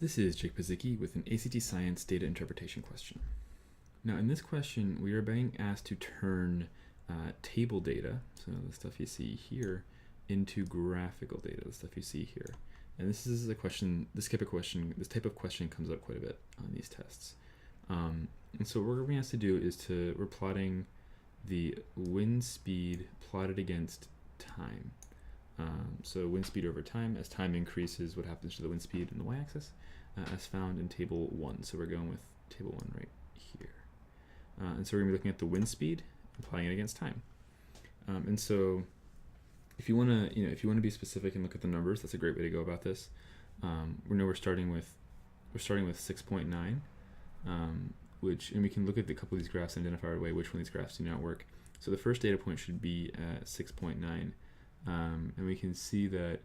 This is Jake Pazicki with an ACT Science data interpretation question. Now in this question, we are being asked to turn table data, so the stuff you see here, into graphical data, the stuff you see here. And this is a question, this type of question comes up quite a bit on these tests. And so what we're being asked to do is we're plotting the wind speed plotted against time. So wind speed over time, as time increases, what happens to the wind speed in the y-axis, as found in table 1. So we're going with table 1 right here. And so we're going to be looking at the wind speed and plotting it against time. And so if you want to be specific and look at the numbers, that's a great way to go about this. We know we're starting with 6.9, and we can look at a couple of these graphs and identify right away which one of these graphs do not work. So the first data point should be at 6.9. And we can see that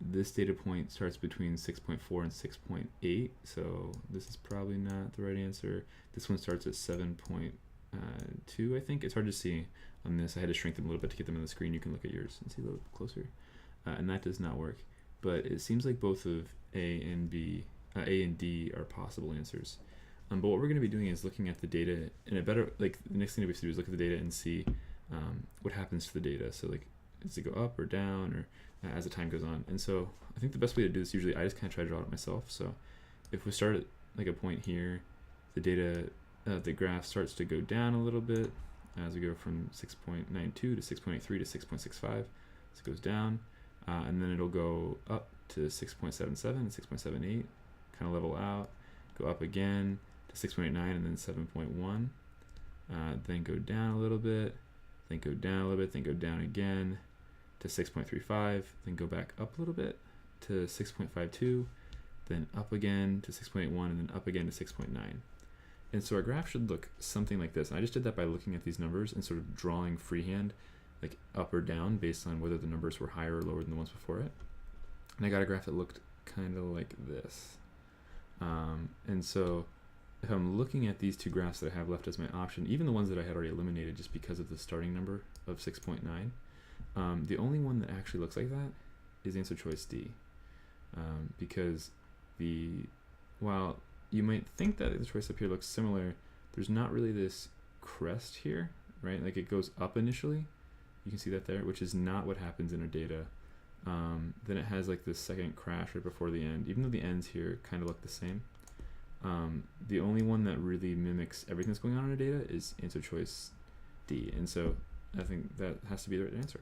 this data point starts between 6.4 and 6.8, so this is probably not the right answer. This one starts at 7.2, I think. It's hard to see on this. I had to shrink them a little bit to get them on the screen. You can look at yours and see a little closer. And that does not work. But it seems like both of A and D are possible answers. But what we're going to be doing is looking at the data, and the next thing that we have to do is look at the data and see what happens to the data. So does it go up or down, or as the time goes on? And so I think the best way to do this, usually I just kind of try to draw it myself. So if we start at a point here, the graph starts to go down a little bit as we go from 6.92 to 6.83 to 6.65. So it goes down, and then it'll go up to 6.77 and 6.78, kind of level out, go up again to 6.89 and then 7.1, then go down a little bit, then go down a little bit, then go down again to 6.35, then go back up a little bit to 6.52, then up again to 6.81, and then up again to 6.9. And so our graph should look something like this. And I just did that by looking at these numbers and sort of drawing freehand, like up or down based on whether the numbers were higher or lower than the ones before it. And I got a graph that looked kind of like this. And so if I'm looking at these two graphs that I have left as my option, even the ones that I had already eliminated just because of the starting number of 6.9, the only one that actually looks like that is answer choice D. Because while you might think that the choice up here looks similar, there's not really this crest here, right? Like it goes up initially, you can see that there, which is not what happens in our data. Then it has like this second crash right before the end, even though the ends here kind of look the same. The only one that really mimics everything that's going on in our data is answer choice D, and so I think that has to be the right answer.